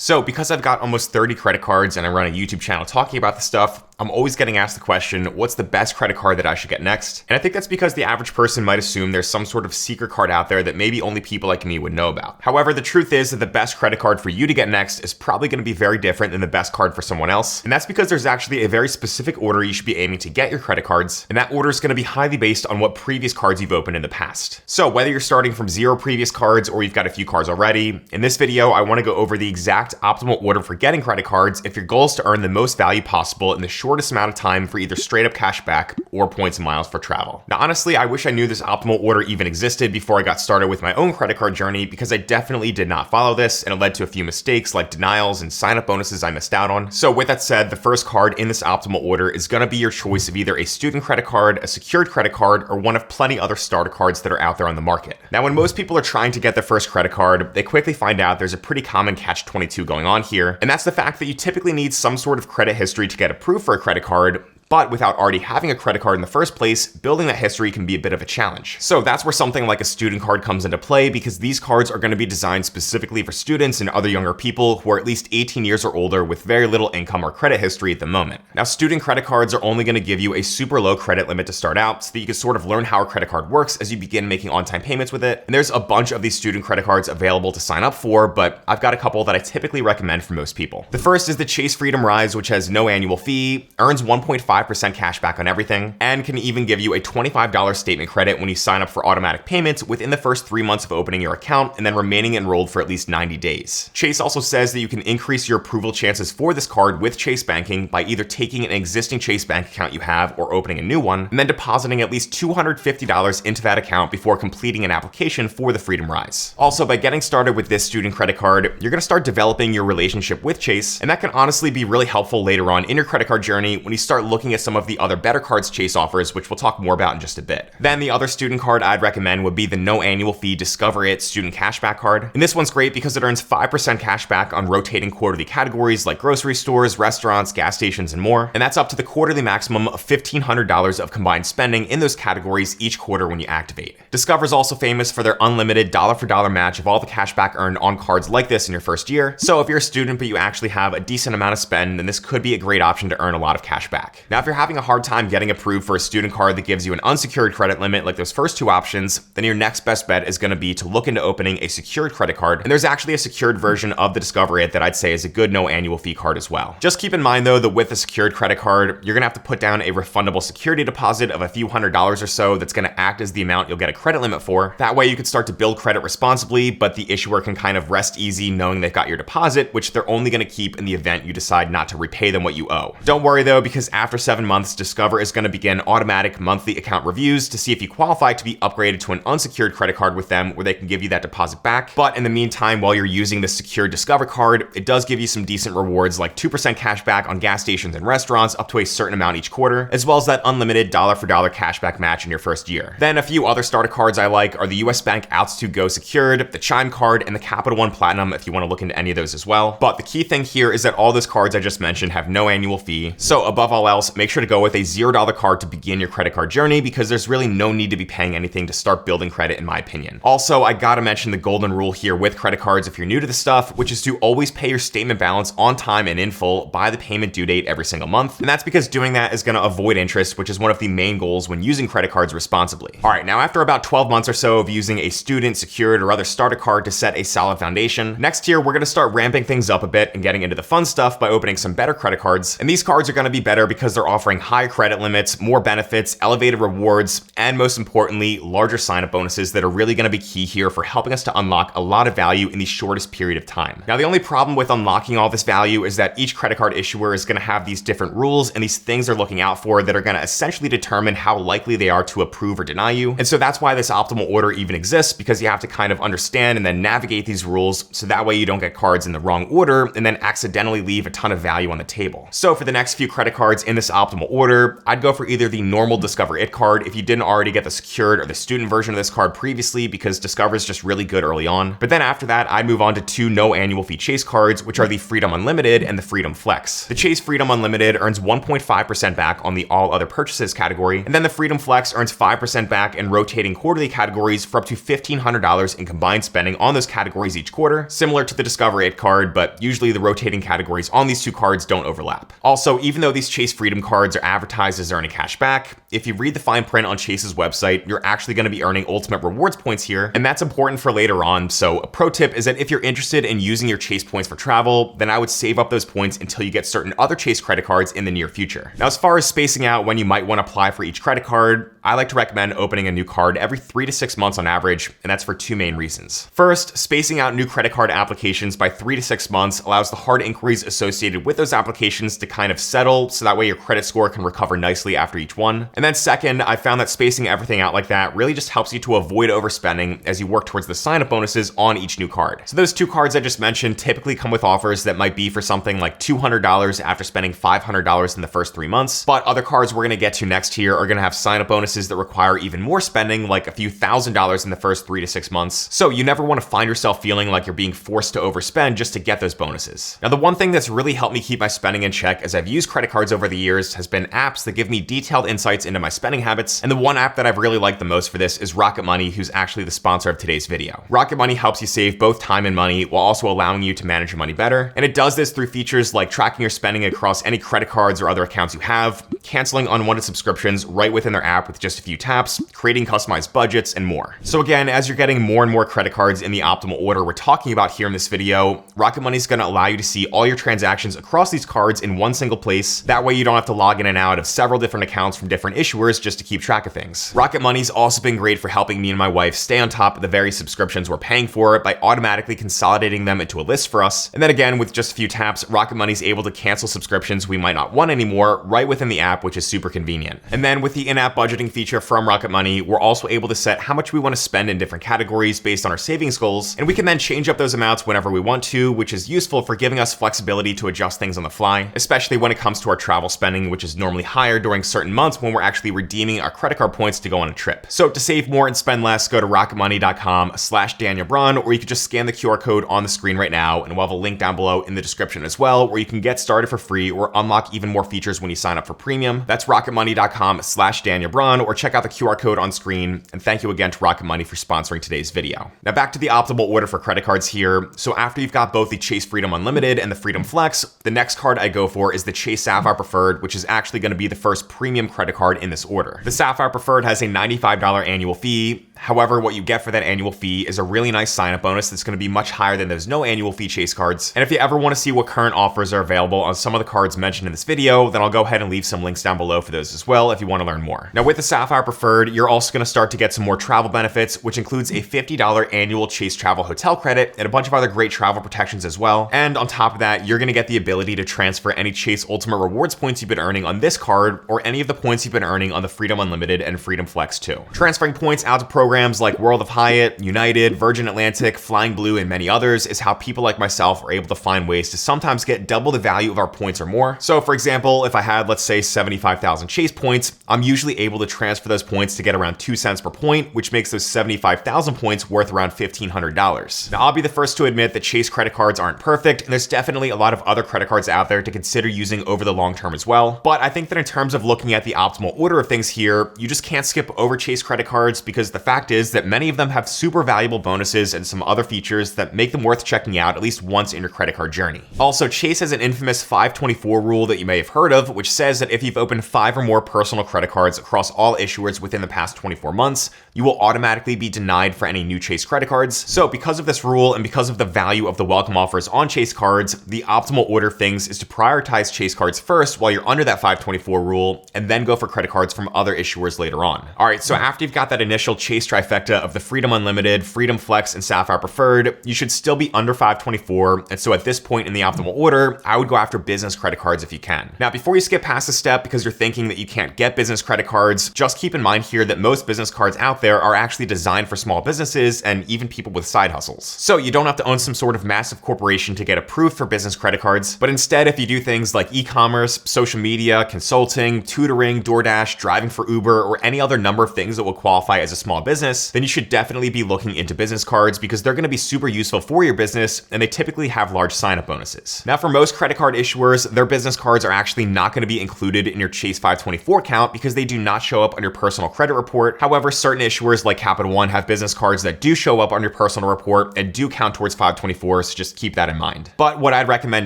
So because I've got almost 30 credit cards and I run a YouTube channel talking about this stuff, I'm always getting asked the question, what's the best credit card that I should get next? And I think that's because the average person might assume there's some sort of secret card out there that maybe only people like me would know about. However, the truth is that the best credit card for you to get next is probably going to be very different than the best card for someone else. And that's because there's actually a very specific order you should be aiming to get your credit cards. And that order is going to be highly based on what previous cards you've opened in the past. So whether you're starting from 0 previous cards or you've got a few cards already, in this video, I want to go over the exact optimal order for getting credit cards if your goal is to earn the most value possible in the shortest amount of time for either straight up cash back or points and miles for travel. Now, honestly, I wish I knew this optimal order even existed before I got started with my own credit card journey, because I definitely did not follow this, and it led to a few mistakes like denials and sign-up bonuses I missed out on. So with that said, the first card in this optimal order is going to be your choice of either a student credit card, a secured credit card, or one of plenty other starter cards that are out there on the market. Now, when most people are trying to get their first credit card, they quickly find out there's a pretty common catch-22 going on here, and that's the fact that you typically need some sort of credit history to get approved for a credit card. But without already having a credit card in the first place, building that history can be a bit of a challenge. So that's where something like a student card comes into play, because these cards are going to be designed specifically for students and other younger people who are at least 18 years or older with very little income or credit history at the moment. Now, student credit cards are only going to give you a super low credit limit to start out, so that you can sort of learn how a credit card works as you begin making on-time payments with it. And there's a bunch of these student credit cards available to sign up for, but I've got a couple that I typically recommend for most people. The first is the Chase Freedom Rise, which has no annual fee, earns 1.5% cash back on everything, and can even give you a $25 statement credit when you sign up for automatic payments within the first 3 months of opening your account and then remaining enrolled for at least 90 days. Chase also says that you can increase your approval chances for this card with Chase banking by either taking an existing Chase bank account you have or opening a new one, and then depositing at least $250 into that account before completing an application for the Freedom Rise. Also, by getting started with this student credit card, you're going to start developing your relationship with Chase, and that can honestly be really helpful later on in your credit card journey when you start looking at some of the other better cards Chase offers, which we'll talk more about in just a bit. Then the other student card I'd recommend would be the no annual fee Discover It student cashback card. And this one's great because it earns 5% cashback on rotating quarterly categories like grocery stores, restaurants, gas stations, and more. And that's up to the quarterly maximum of $1,500 of combined spending in those categories each quarter when you activate. Discover's also famous for their unlimited dollar-for-dollar match of all the cashback earned on cards like this in your first year. So if you're a student but you actually have a decent amount of spend, then this could be a great option to earn a lot of cash back. Now, if you're having a hard time getting approved for a student card that gives you an unsecured credit limit like those first two options, then your next best bet is going to be to look into opening a secured credit card. And there's actually a secured version of the Discover It that I'd say is a good no annual fee card as well. Just keep in mind though that with a secured credit card, you're going to have to put down a refundable security deposit of a few $100s or so that's going to act as the amount you'll get a credit limit for. That way you can start to build credit responsibly, but the issuer can kind of rest easy knowing they've got your deposit, which they're only going to keep in the event you decide not to repay them what you owe. Don't worry though, because after 7 months, Discover is going to begin automatic monthly account reviews to see if you qualify to be upgraded to an unsecured credit card with them, where they can give you that deposit back. But in the meantime, while you're using the secured Discover card, it does give you some decent rewards like 2% cash back on gas stations and restaurants up to a certain amount each quarter, as well as that unlimited dollar-for-dollar cashback match in your first year. Then a few other starter cards I like are the US Bank Altitude Go Secured, the Chime card, and the Capital One Platinum if you want to look into any of those as well. But the key thing here is that all those cards I just mentioned have no annual fee. So above all else, make sure to go with a $0 card to begin your credit card journey, because there's really no need to be paying anything to start building credit, in my opinion. Also, I gotta mention the golden rule here with credit cards if you're new to this stuff, which is to always pay your statement balance on time and in full by the payment due date every single month. And that's because doing that is gonna avoid interest, which is one of the main goals when using credit cards responsibly. All right, now after about 12 months or so of using a student, secured, or other starter card to set a solid foundation, next year we're gonna start ramping things up a bit and getting into the fun stuff by opening some better credit cards. And these cards are gonna be better because they're offering higher credit limits, more benefits, elevated rewards, and most importantly, larger sign-up bonuses that are really going to be key here for helping us to unlock a lot of value in the shortest period of time. Now, the only problem with unlocking all this value is that each credit card issuer is going to have these different rules and these things they're looking out for that are going to essentially determine how likely they are to approve or deny you. And so that's why this optimal order even exists, because you have to kind of understand and then navigate these rules so that way you don't get cards in the wrong order and then accidentally leave a ton of value on the table. So for the next few credit cards in this this optimal order, I'd go for either the normal Discover It card if you didn't already get the secured or the student version of this card previously, because Discover is just really good early on. But then after that, I'd move on to two no annual fee Chase cards, which are the Freedom Unlimited and the Freedom Flex. The Chase Freedom Unlimited earns 1.5% back on the all other purchases category, and then the Freedom Flex earns 5% back in rotating quarterly categories for up to $1,500 in combined spending on those categories each quarter, similar to the Discover It card, but usually the rotating categories on these two cards don't overlap. Also, even though these Chase Freedom cards are advertised as earning cash back, if you read the fine print on Chase's website, you're actually going to be earning ultimate rewards points here, and that's important for later on. So a pro tip is that if you're interested in using your Chase points for travel, then I would save up those points until you get certain other Chase credit cards in the near future. Now, as far as spacing out when you might want to apply for each credit card, I like to recommend opening a new card every 3 to 6 months on average, and that's for two main reasons. First, spacing out new credit card applications by 3 to 6 months allows the hard inquiries associated with those applications to kind of settle, so that way your credit score can recover nicely after each one. And then second, I found that spacing everything out like that really just helps you to avoid overspending as you work towards the sign-up bonuses on each new card. So those two cards I just mentioned typically come with offers that might be for something like $200 after spending $500 in the first 3 months, but other cards we're going to get to next here are going to have sign-up bonuses that require even more spending, like a few $1,000s in the first 3 to 6 months. So you never want to find yourself feeling like you're being forced to overspend just to get those bonuses. Now, the one thing that's really helped me keep my spending in check as I've used credit cards over the years has been apps that give me detailed insights into my spending habits. And the one app that I've really liked the most for this is Rocket Money, who's actually the sponsor of today's video. Rocket Money helps you save both time and money while also allowing you to manage your money better. And it does this through features like tracking your spending across any credit cards or other accounts you have, canceling unwanted subscriptions right within their app with just a few taps, creating customized budgets, and more. So again, as you're getting more and more credit cards in the optimal order we're talking about here in this video, Rocket Money is going to allow you to see all your transactions across these cards in one single place. That way you don't have to log in and out of several different accounts from different issuers just to keep track of things. Rocket Money's also been great for helping me and my wife stay on top of the various subscriptions we're paying for by automatically consolidating them into a list for us. And then again, with just a few taps, Rocket Money's able to cancel subscriptions we might not want anymore right within the app, which is super convenient. And then with the in-app budgeting feature from Rocket Money, we're also able to set how much we want to spend in different categories based on our savings goals, and we can then change up those amounts whenever we want to, which is useful for giving us flexibility to adjust things on the fly, especially when it comes to our travel spending, which is normally higher during certain months when we're actually redeeming our credit card points to go on a trip. So to save more and spend less, go to rocketmoney.com/Daniel Braun, or you can just scan the QR code on the screen right now, and we'll have a link down below in the description as well, where you can get started for free or unlock even more features when you sign up for premium. That's rocketmoney.com/Daniel Braun, or check out the QR code on screen. And thank you again to Rocket Money for sponsoring today's video. Now back to the optimal order for credit cards here. So after you've got both the Chase Freedom Unlimited and the Freedom Flex, the next card I go for is the Chase Sapphire Preferred, which is actually going to be the first premium credit card in this order. The Sapphire Preferred has a $95 annual fee. However, what you get for that annual fee is a really nice sign-up bonus that's going to be much higher than those no annual fee Chase cards. And if you ever want to see what current offers are available on some of the cards mentioned in this video, then I'll go ahead and leave some links down below for those as well if you want to learn more. Now with the Sapphire Preferred, you're also going to start to get some more travel benefits, which includes a $50 annual Chase Travel Hotel credit and a bunch of other great travel protections as well. And on top of that, you're going to get the ability to transfer any Chase Ultimate Rewards points you've been earning on this card, or any of the points you've been earning on the Freedom Unlimited and Freedom Flex too. Transferring points out to programs like World of Hyatt, United, Virgin Atlantic, Flying Blue, and many others is how people like myself are able to find ways to sometimes get double the value of our points or more. So for example, if I had, let's say, 75,000 Chase points, I'm usually able to transfer those points to get around 2 cents per point, which makes those 75,000 points worth around $1,500. Now I'll be the first to admit that Chase credit cards aren't perfect, and there's definitely a lot of other credit cards out there to consider using over the long term as well. But I think that in terms of looking at the optimal order of things here, you just can't skip over Chase credit cards, because the fact is that many of them have super valuable bonuses and some other features that make them worth checking out at least once in your credit card journey. Also, Chase has an infamous 524 rule that you may have heard of, which says that if you've opened 5 or more personal credit cards across all issuers within the past 24 months, you will automatically be denied for any new Chase credit cards. So because of this rule and because of the value of the welcome offers on Chase cards, the optimal order of things is to prioritize Chase cards first while you're under that 524 rule, and then go for credit cards from other issuers later on. All right, so after you've got that initial Chase trifecta of the Freedom Unlimited, Freedom Flex, and Sapphire Preferred, you should still be under 524. And so at this point in the optimal order, I would go after business credit cards if you can. Now, before you skip past this step because you're thinking that you can't get business credit cards, just keep in mind here that most business cards out there are actually designed for small businesses and even people with side hustles. So you don't have to own some sort of massive corporation to get approved for business credit cards, but instead, if you do things like e-commerce, social media, consulting, tutoring, DoorDash, driving for Uber, or any other number of things that will qualify as a small business, then you should definitely be looking into business cards because they're going to be super useful for your business and they typically have large sign-up bonuses. Now, for most credit card issuers, their business cards are actually not going to be included in your Chase 524 account because they do not show up on your personal credit report. However, certain issuers like Capital One have business cards that do show up on your personal report and do count towards 524, so just keep that in mind. But what I'd recommend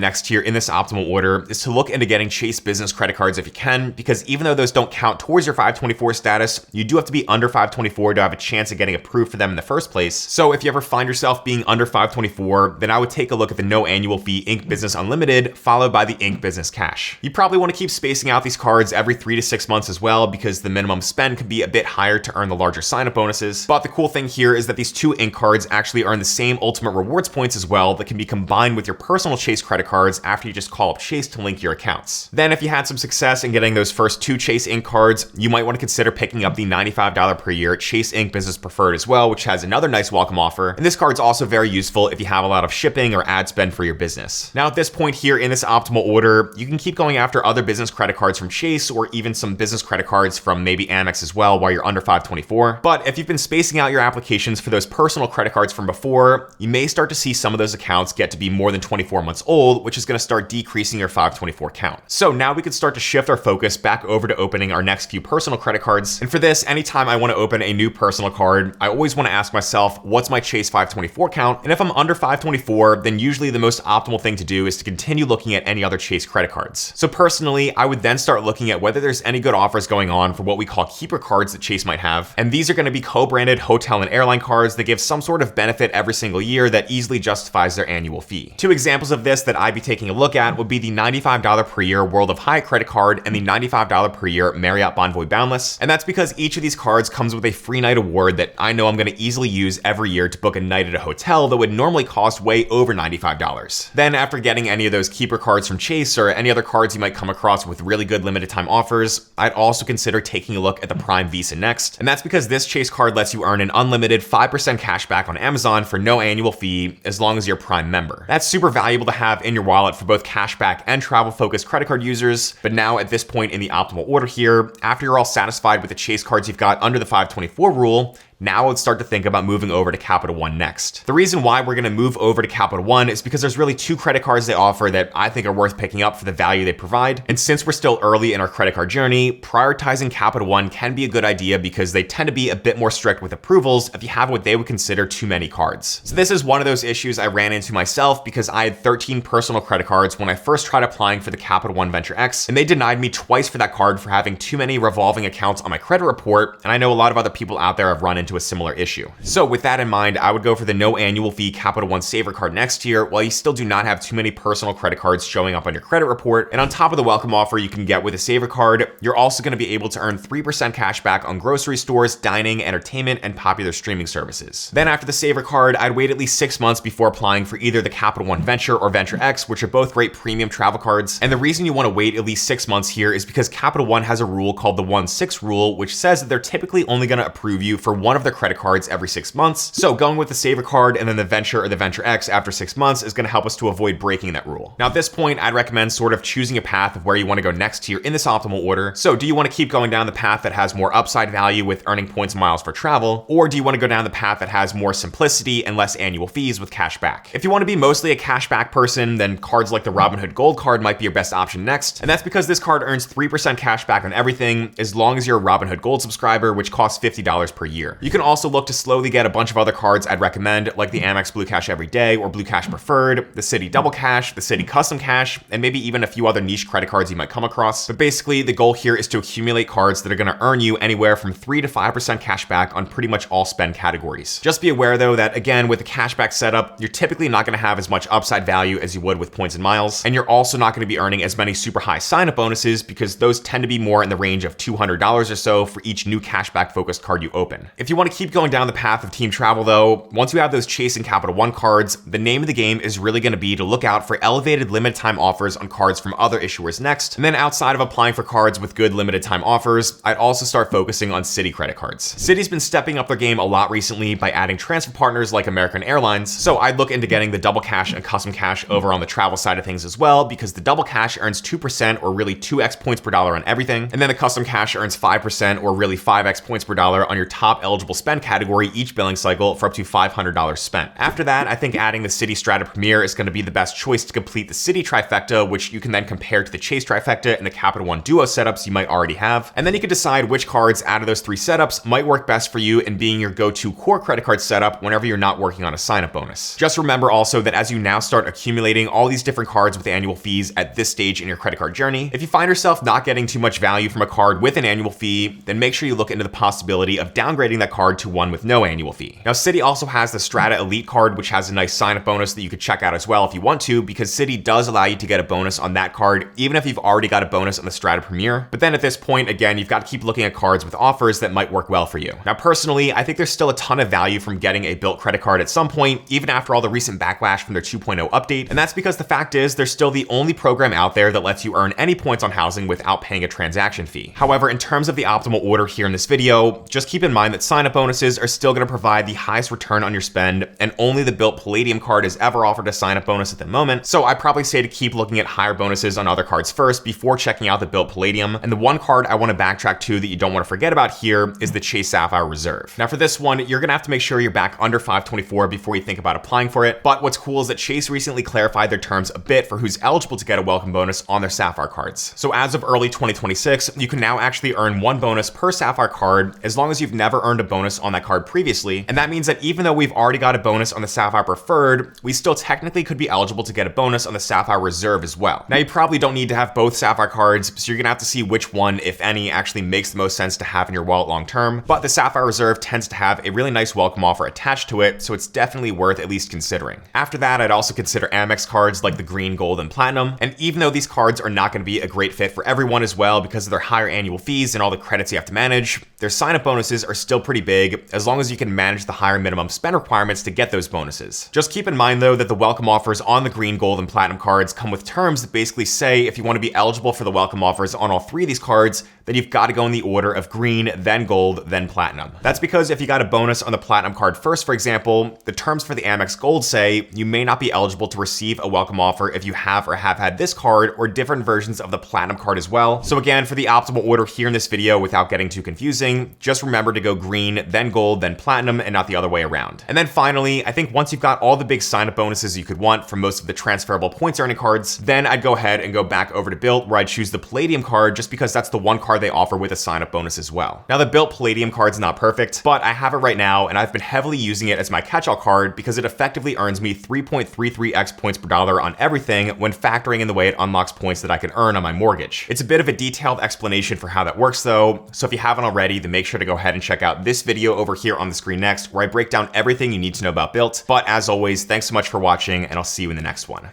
next here in this optimal order is to look into getting Chase business credit cards if you can, because even though those don't count towards your 524 status, you do have to be under 524 to have a chance of getting approved for them in the first place. So if you ever find yourself being under 524, then I would take a look at the no annual fee Inc. Business Unlimited, followed by the Inc. Business Cash. You probably want to keep spacing out these cards every 3 to 6 months as well, because the minimum spend could be a bit higher to earn the larger sign-up bonuses. But the cool thing here is that these two Inc. cards actually earn the same ultimate rewards points as well that can be combined with your personal Chase credit cards after you just call up Chase to link your accounts. Then if you had some success in getting those first two Chase Inc. cards, you might want to consider picking up the $95 per year Chase Inc. Business Preferred as well, which has another nice welcome offer. And this card's also very useful if you have a lot of shipping or ad spend for your business. Now at this point here in this optimal order, you can keep going after other business credit cards from Chase or even some business credit cards from maybe Amex as well while you're under 524. But if you've been spacing out your applications for those personal credit cards from before, you may start to see some of those accounts get to be more than 24 months old, which is going to start decreasing your 524 count. So now we can start to shift our focus back over to opening our next few personal credit cards. And for this, anytime I want to open a new personal card, I always want to ask myself, what's my Chase 524 count? And if I'm under 524, then usually the most optimal thing to do is to continue looking at any other Chase credit cards. So personally, I would then start looking at whether there's any good offers going on for what we call keeper cards that Chase might have. And these are going to be co-branded hotel and airline cards that give some sort of benefit every single year that easily justifies their annual fee. Two examples of this that I'd be taking a look at would be the $95 per year World of Hyatt credit card and the $95 per year Marriott Bonvoy Boundless. And that's because each of these cards comes with a free night award that I know I'm going to easily use every year to book a night at a hotel that would normally cost way over $95. Then after getting any of those keeper cards from Chase or any other cards you might come across with really good limited time offers, I'd also consider taking a look at the Prime Visa next. And that's because this Chase card lets you earn an unlimited 5% cash back on Amazon for no annual fee as long as you're a Prime member. That's super valuable to have in your wallet for both cashback and travel-focused credit card users. But now at this point in the optimal order here, after you're all satisfied with the Chase cards you've got under the 524 rule, now let's start to think about moving over to Capital One next. The reason why we're going to move over to Capital One is because there's really two credit cards they offer that I think are worth picking up for the value they provide. And since we're still early in our credit card journey, prioritizing Capital One can be a good idea because they tend to be a bit more strict with approvals if you have what they would consider too many cards. So this is one of those issues I ran into myself because I had 13 personal credit cards when I first tried applying for the Capital One Venture X, and they denied me twice for that card for having too many revolving accounts on my credit report. And I know a lot of other people out there have run into a similar issue. So with that in mind, I would go for the no annual fee Capital One Saver card next year while you still do not have too many personal credit cards showing up on your credit report. And on top of the welcome offer you can get with a Saver card, you're also going to be able to earn 3% cash back on grocery stores, dining, entertainment, and popular streaming services. Then after the Saver card, I'd wait at least 6 months before applying for either the Capital One Venture or Venture X, which are both great premium travel cards. And the reason you want to wait at least 6 months here is because Capital One has a rule called the 1-6 rule, which says that they're typically only going to approve you for one of their credit cards every 6 months. So going with the Saver card and then the Venture or the Venture X after 6 months is going to help us to avoid breaking that rule. Now at this point, I'd recommend sort of choosing a path of where you want to go next here in this optimal order. So do you want to keep going down the path that has more upside value with earning points and miles for travel? Or do you want to go down the path that has more simplicity and less annual fees with cash back? If you want to be mostly a cash back person, then cards like the Robinhood Gold card might be your best option next. And that's because this card earns 3% cash back on everything as long as you're a Robinhood Gold subscriber, which costs $50 per year. You can also look to slowly get a bunch of other cards I'd recommend, like the Amex Blue Cash Everyday or Blue Cash Preferred, the Citi Double Cash, the Citi Custom Cash, and maybe even a few other niche credit cards you might come across. But basically, the goal here is to accumulate cards that are going to earn you anywhere from 3 to 5% cash back on pretty much all spend categories. Just be aware though that again, with the cashback setup, you're typically not going to have as much upside value as you would with points and miles, and you're also not going to be earning as many super high sign-up bonuses because those tend to be more in the range of $200 or so for each new cashback focused card you open. If you you want to keep going down the path of team travel though, once you have those Chase and Capital One cards, the name of the game is really going to be to look out for elevated limited time offers on cards from other issuers next. And then outside of applying for cards with good limited time offers, I'd also start focusing on Citi credit cards. Citi's been stepping up their game a lot recently by adding transfer partners like American Airlines, so I'd look into getting the double cash and custom cash over on the travel side of things as well, because the double cash earns 2% or really 2x points per dollar on everything, and then the custom cash earns 5% or really 5x points per dollar on your top eligible spend category each billing cycle for up to $500 spent. After that, I think adding the Citi Strata Premier is going to be the best choice to complete the Citi trifecta, which you can then compare to the Chase trifecta and the Capital One Duo setups you might already have, and then you can decide which cards out of those three setups might work best for you in being your go-to core credit card setup whenever you're not working on a sign-up bonus. Just remember also that as you now start accumulating all these different cards with annual fees at this stage in your credit card journey, if you find yourself not getting too much value from a card with an annual fee, then make sure you look into the possibility of downgrading that card to one with no annual fee. Now, Citi also has the Strata Elite card, which has a nice sign-up bonus that you could check out as well if you want to, because Citi does allow you to get a bonus on that card, even if you've already got a bonus on the Strata Premier. But then at this point, again, you've got to keep looking at cards with offers that might work well for you. Now, personally, I think there's still a ton of value from getting a built credit card at some point, even after all the recent backlash from their 2.0 update. And that's because the fact is, they're still the only program out there that lets you earn any points on housing without paying a transaction fee. However, in terms of the optimal order here in this video, just keep in mind that sign-up bonuses are still going to provide the highest return on your spend, and only the built Palladium card has ever offered a sign-up bonus at the moment. So I'd probably say to keep looking at higher bonuses on other cards first before checking out the built Palladium. And the one card I want to backtrack to that you don't want to forget about here is the Chase Sapphire Reserve. Now for this one, you're going to have to make sure you're back under 524 before you think about applying for it. But what's cool is that Chase recently clarified their terms a bit for who's eligible to get a welcome bonus on their Sapphire cards. So as of early 2026, you can now actually earn one bonus per Sapphire card as long as you've never earned a bonus on that card previously. And that means that even though we've already got a bonus on the Sapphire Preferred, we still technically could be eligible to get a bonus on the Sapphire Reserve as well. Now you probably don't need to have both Sapphire cards, so you're gonna have to see which one, if any, actually makes the most sense to have in your wallet long term. But the Sapphire Reserve tends to have a really nice welcome offer attached to it, so it's definitely worth at least considering. After that, I'd also consider Amex cards like the Green, Gold, and Platinum. And even though these cards are not gonna be a great fit for everyone as well because of their higher annual fees and all the credits you have to manage, their sign-up bonuses are still pretty big as long as you can manage the higher minimum spend requirements to get those bonuses. Just keep in mind though that the welcome offers on the Green, Gold, and Platinum cards come with terms that basically say if you want to be eligible for the welcome offers on all three of these cards, then you've got to go in the order of Green, then Gold, then Platinum. That's because if you got a bonus on the Platinum card first, for example, the terms for the Amex Gold say you may not be eligible to receive a welcome offer if you have or have had this card or different versions of the Platinum card as well. So again, for the optimal order here in this video without getting too confusing, just remember to go Green, then Gold, then Platinum, and not the other way around. And then finally, I think once you've got all the big sign-up bonuses you could want from most of the transferable points earning cards, then I'd go ahead and go back over to Built, where I'd choose the Palladium card just because that's the one card they offer with a sign-up bonus as well. Now the Built Palladium card's not perfect, but I have it right now and I've been heavily using it as my catch-all card because it effectively earns me 3.33x points per dollar on everything when factoring in the way it unlocks points that I can earn on my mortgage. It's a bit of a detailed explanation for how that works though, so if you haven't already, then make sure to go ahead and check out this video over here on the screen next, where I break down everything you need to know about Built. But as always, thanks so much for watching, and I'll see you in the next one.